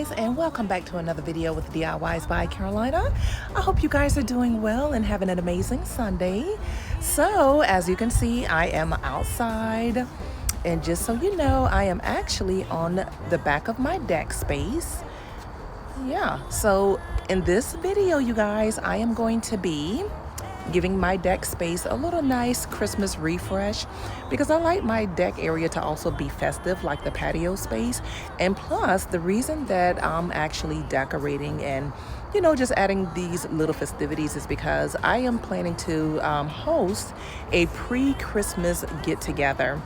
guys, and welcome back to another video with DIYs by Carolina. I hope you guys are doing well and having an amazing Sunday. So as you can see, I am outside, and just so you know, I am actually on the back of my deck space. Yeah, so in this video, you guys, I am going to be giving my deck space a little nice Christmas refresh, because I like my deck area to also be festive like the patio space. And plus, the reason that I'm actually decorating and just adding these little festivities is because I am planning to host a pre-Christmas get-together.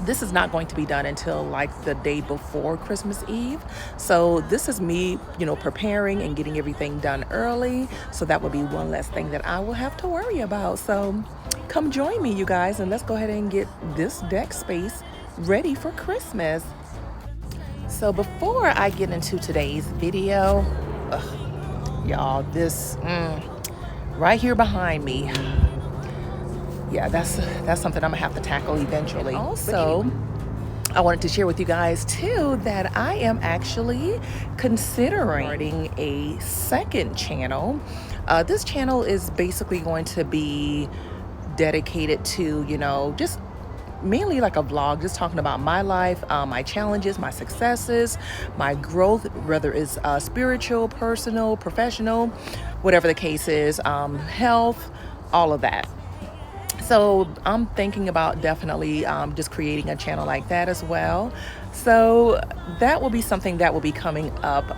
This is not going to be done until like the day before Christmas Eve. So this is me, preparing and getting everything done early. So that will be one less thing that I will have to worry about. So come join me, you guys, and let's go ahead and get this deck space ready for Christmas. So before I get into today's video, y'all, this right here behind me, yeah, that's something I'm gonna have to tackle eventually. Also, I wanted to share with you guys too that I am actually considering a second channel. This channel is basically going to be dedicated to, just mainly like a vlog, just talking about my life, my challenges, my successes, my growth, whether it's spiritual, personal, professional, whatever the case is, health, all of that. So I'm thinking about definitely just creating a channel like that as well. So that will be something that will be coming up,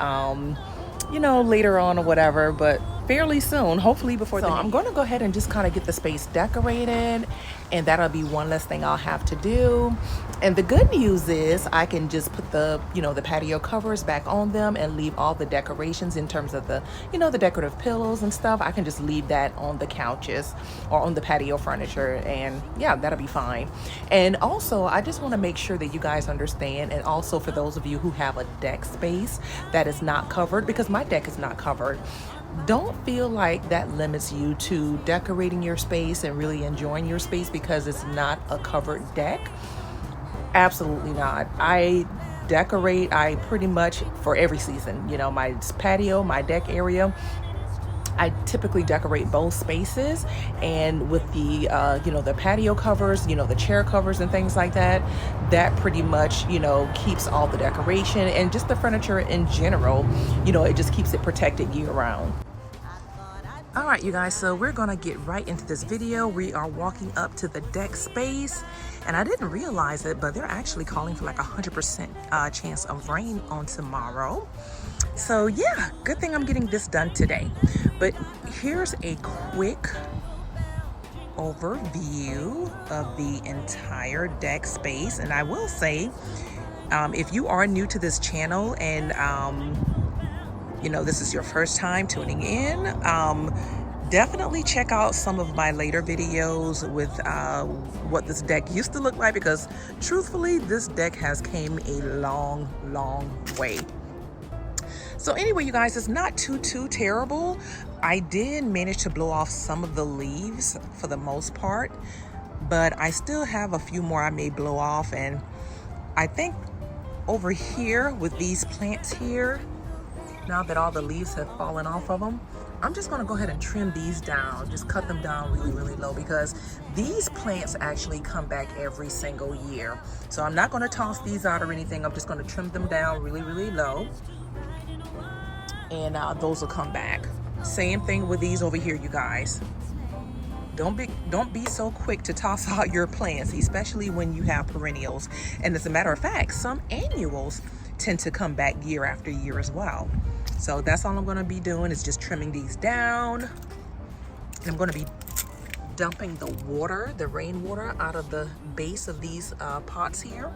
later on or whatever, but fairly soon, hopefully before. So I'm going to go ahead and just kind of get the space decorated, and that'll be one less thing I'll have to do. And the good news is I can just put the patio covers back on them and leave all the decorations in terms of the the decorative pillows and stuff. I can just leave that on the couches or on the patio furniture, and yeah, that'll be fine. And also, I just want to make sure that you guys understand, and also for those of you who have a deck space that is not covered, because my deck is not covered, don't feel like that limits you to decorating your space and really enjoying your space because it's not a covered deck. Absolutely not. I decorate, I pretty much for every season, my patio, my deck area, I typically decorate both spaces. And with the the patio covers, the chair covers and things like that, that pretty much keeps all the decoration and just the furniture in general, it just keeps it protected year round. All right, you guys, so we're gonna get right into this video. We are walking up to the deck space, and I didn't realize it, but they're actually calling for like 100% chance of rain on tomorrow. So yeah, good thing I'm getting this done today. But here's a quick overview of the entire deck space. And I will say, if you are new to this channel and this is your first time tuning in, definitely check out some of my later videos with what this deck used to look like, because truthfully, this deck has came a long way. So anyway, you guys, it's not too terrible. I did manage to blow off some of the leaves for the most part, but I still have a few more I may blow off. And I think over here with these plants here, now that all the leaves have fallen off of them, I'm just going to go ahead and trim these down, just cut them down really low, because these plants actually come back every single year. So I'm not going to toss these out or anything. I'm just going to trim them down really low, and those will come back. Same thing with these over here, you guys. Don't be so quick to toss out your plants, especially when you have perennials. And as a matter of fact, some annuals tend to come back year after year as well. So that's all I'm going to be doing, is just trimming these down. And I'm going to be dumping the water, the rainwater, out of the base of these pots here.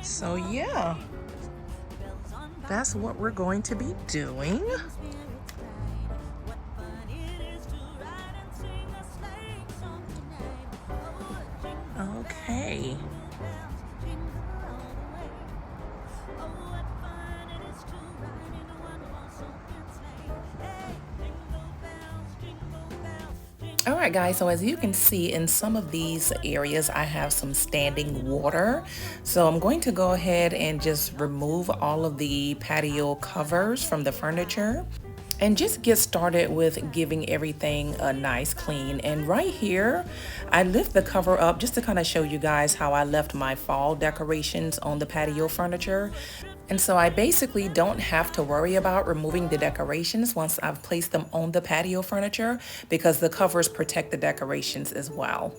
So yeah, that's what we're going to be doing. Okay. All right, guys, so as you can see in some of these areas, I have some standing water. So I'm going to go ahead and just remove all of the patio covers from the furniture and just get started with giving everything a nice clean. And right here, I lift the cover up just to kind of show you guys how I left my fall decorations on the patio furniture. And so I basically don't have to worry about removing the decorations once I've placed them on the patio furniture because the covers protect the decorations as well.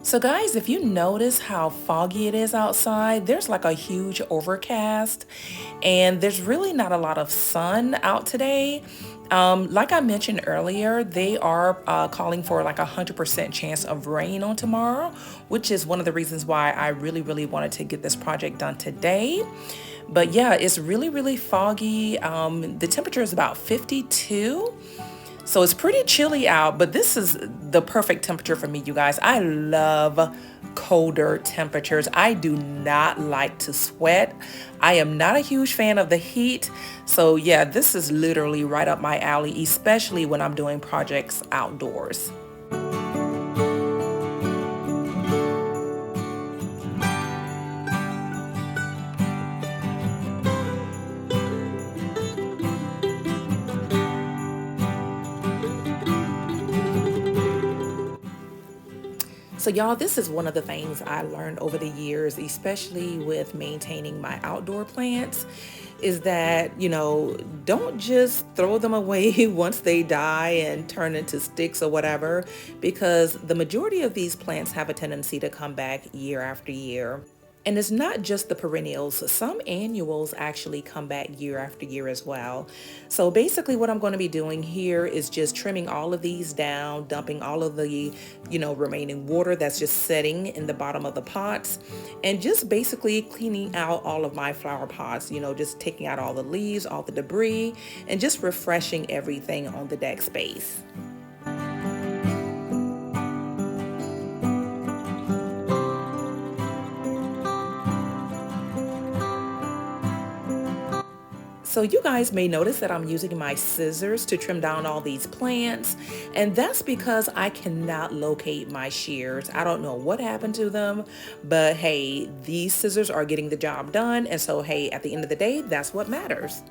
So guys, if you notice how foggy it is outside, there's like a huge overcast and there's really not a lot of sun out today. Like I mentioned earlier, they are calling for like 100% chance of rain on tomorrow, which is one of the reasons why I really wanted to get this project done today. But yeah, it's really foggy. The temperature is about 52. So it's pretty chilly out, but this is the perfect temperature for me, you guys. I love colder temperatures. I do not like to sweat. I am not a huge fan of the heat. So yeah, this is literally right up my alley, especially when I'm doing projects outdoors. So y'all, this is one of the things I learned over the years, especially with maintaining my outdoor plants, is that, don't just throw them away once they die and turn into sticks or whatever, because the majority of these plants have a tendency to come back year after year. And it's not just the perennials. Some annuals actually come back year after year as well. So basically what I'm going to be doing here is just trimming all of these down, dumping all of the, remaining water that's just sitting in the bottom of the pots, and just basically cleaning out all of my flower pots, just taking out all the leaves, all the debris, and just refreshing everything on the deck space. So you guys may notice that I'm using my scissors to trim down all these plants, and that's because I cannot locate my shears. I don't know what happened to them, but hey, these scissors are getting the job done, and so hey, at the end of the day, that's what matters.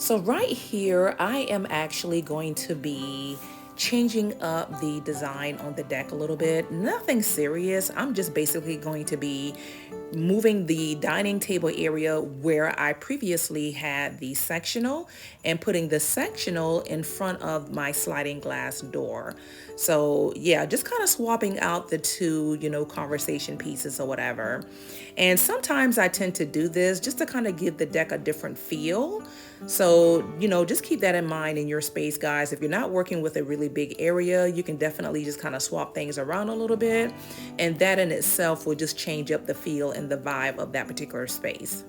So right here, I am actually going to be changing up the design on the deck a little bit. Nothing serious. I'm just basically going to be moving the dining table area where I previously had the sectional and putting the sectional in front of my sliding glass door. So yeah, just kind of swapping out the two, conversation pieces or whatever. And sometimes I tend to do this just to kind of give the deck a different feel. So, just keep that in mind in your space, guys. If you're not working with a really big area, you can definitely just kind of swap things around a little bit. And that in itself will just change up the feel and the vibe of that particular space.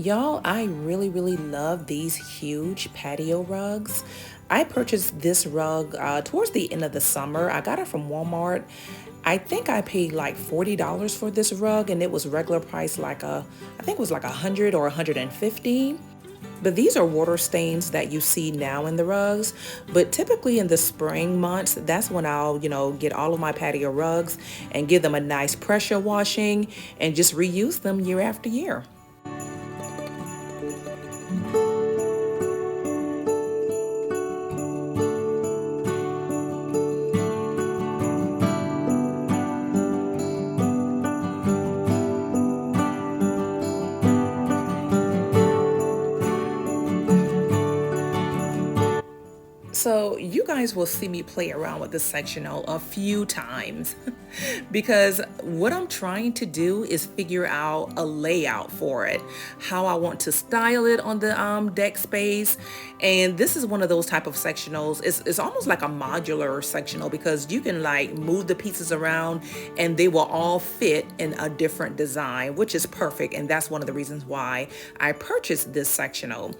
Y'all, I really love these huge patio rugs. I purchased this rug towards the end of the summer. I got it from Walmart. I think I paid like $40 for this rug, and it was regular price I think it was like 100 or 150. But these are water stains that you see now in the rugs. But typically in the spring months, that's when I'll, get all of my patio rugs and give them a nice pressure washing and just reuse them year after year. So you guys will see me play around with this sectional a few times because what I'm trying to do is figure out a layout for it, how I want to style it on the deck space. And this is one of those type of sectionals. It's almost like a modular sectional because you can like move the pieces around and they will all fit in a different design, which is perfect. And that's one of the reasons why I purchased this sectional.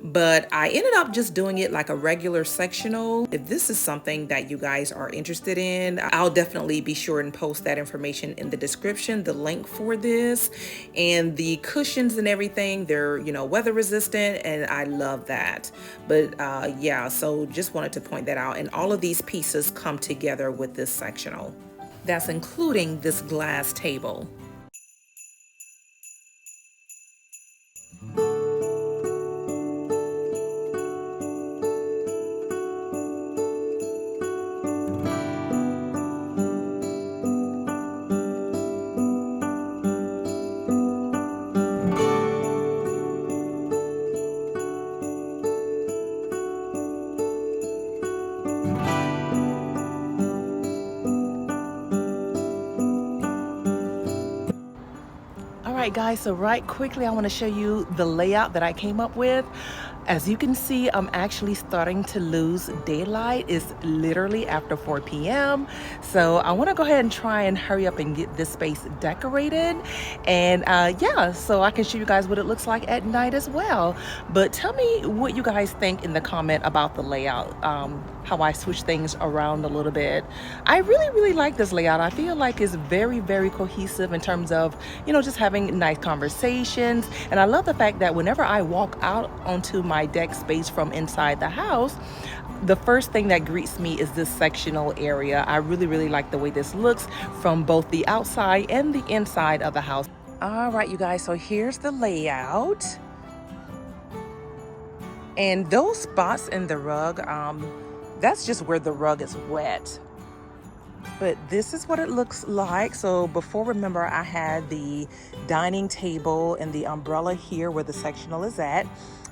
But I ended up just doing it like a regular sectional. If this is something that you guys are interested in, I'll definitely be sure and post that information in the description, the link for this. And the cushions and everything, they're, weather resistant, and I love that. But yeah, so just wanted to point that out. And all of these pieces come together with this sectional. That's including this glass table. Alright guys, so right quickly I want to show you the layout that I came up with. As you can see, I'm actually starting to lose daylight. It's literally after 4 p.m. So I want to go ahead and try and hurry up and get this space decorated. And yeah, so I can show you guys what it looks like at night as well. But tell me what you guys think in the comment about the layout, how I switch things around a little bit. I really like this layout. I feel like it's very cohesive in terms of, just having nice conversations. And I love the fact that whenever I walk out onto my deck space from inside the house, the first thing that greets me is this sectional area. I really like the way this looks from both the outside and the inside of the house. All right, you guys, so here's the layout. And those spots in the rug, that's just where the rug is wet. But this is what it looks like. So before, remember, I had the dining table and the umbrella here where the sectional is at.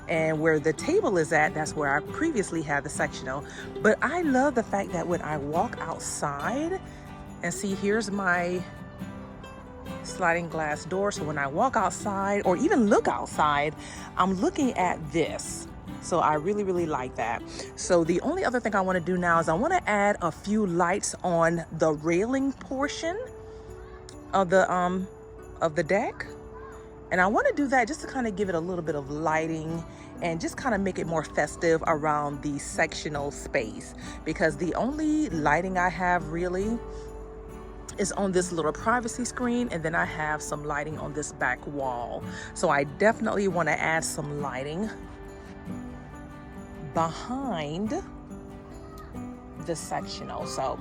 And where the table is at, that's where I previously had the sectional. But I love the fact that when I walk outside, and see, here's my sliding glass door. So when I walk outside or even look outside, I'm looking at this. So I really like that. So the only other thing I want to do now is I want to add a few lights on the railing portion of the deck. And I want to do that just to kind of give it a little bit of lighting and just kind of make it more festive around the sectional space, because the only lighting I have really is on this little privacy screen, and then I have some lighting on this back wall. So I definitely want to add some lighting behind the sectional. So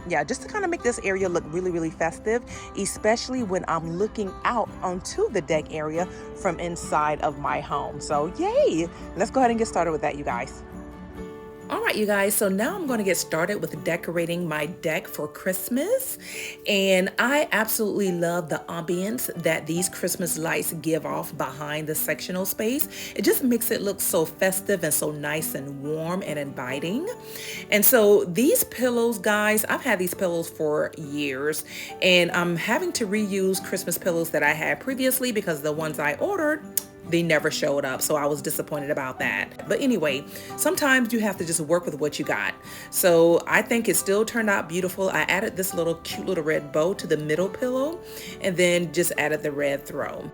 yeah, just to kind of make this area look really festive, especially when I'm looking out onto the deck area from inside of my home. So yay, let's go ahead and get started with that, you guys. All right, you guys, so now I'm going to get started with decorating my deck for Christmas. And I absolutely love the ambience that these Christmas lights give off behind the sectional space. It just makes it look so festive and so nice and warm and inviting. And so these pillows, guys, I've had these pillows for years, and I'm having to reuse Christmas pillows that I had previously because the ones I ordered, they never showed up, so I was disappointed about that. But anyway, sometimes you have to just work with what you got. So I think it still turned out beautiful. I added this little cute little red bow to the middle pillow and then just added the red throw.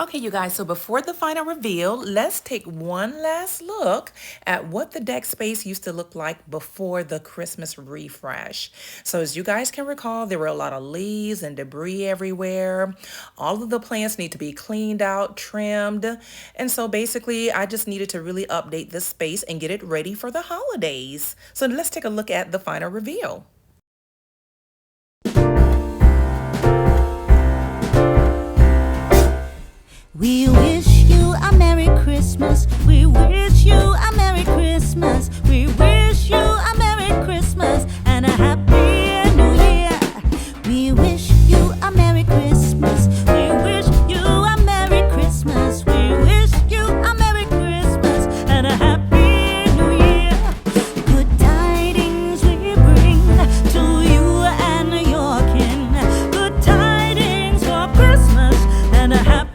Okay, you guys, so before the final reveal, let's take one last look at what the deck space used to look like before the Christmas refresh. So as you guys can recall, there were a lot of leaves and debris everywhere. All of the plants need to be cleaned out, trimmed. And so basically, I just needed to really update this space and get it ready for the holidays. So let's take a look at the final reveal. We wish you a Merry Christmas. We wish you a Merry Christmas. We wish you a Merry Christmas and a Happy New Year. We wish you a Merry Christmas. We wish you a Merry Christmas. We wish you a Merry Christmas and a Happy New Year. Good tidings we bring to you and your kin. Good tidings for Christmas and a Happy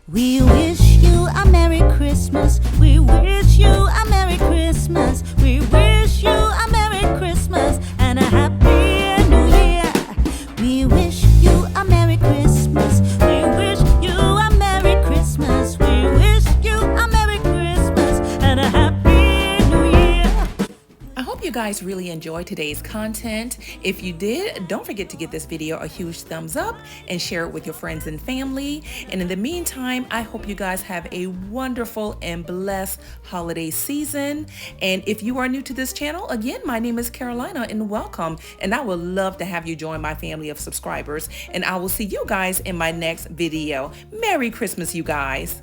We wish you a Merry Christmas. We wish you a Merry Christmas. We wish you a Merry Christmas and a Happy New Year. We wish you a Merry Christmas. We wish you a Merry Christmas. We wish you a Merry Christmas and a Happy New Year. I hope you guys really enjoyed today's content. If you did, don't forget to give this video a huge thumbs up and share it with your friends and family. And in the meantime, I hope you guys have a wonderful and blessed holiday season. And if you are new to this channel, again, my name is Carolina and welcome. And I would love to have you join my family of subscribers. And I will see you guys in my next video. Merry Christmas, you guys.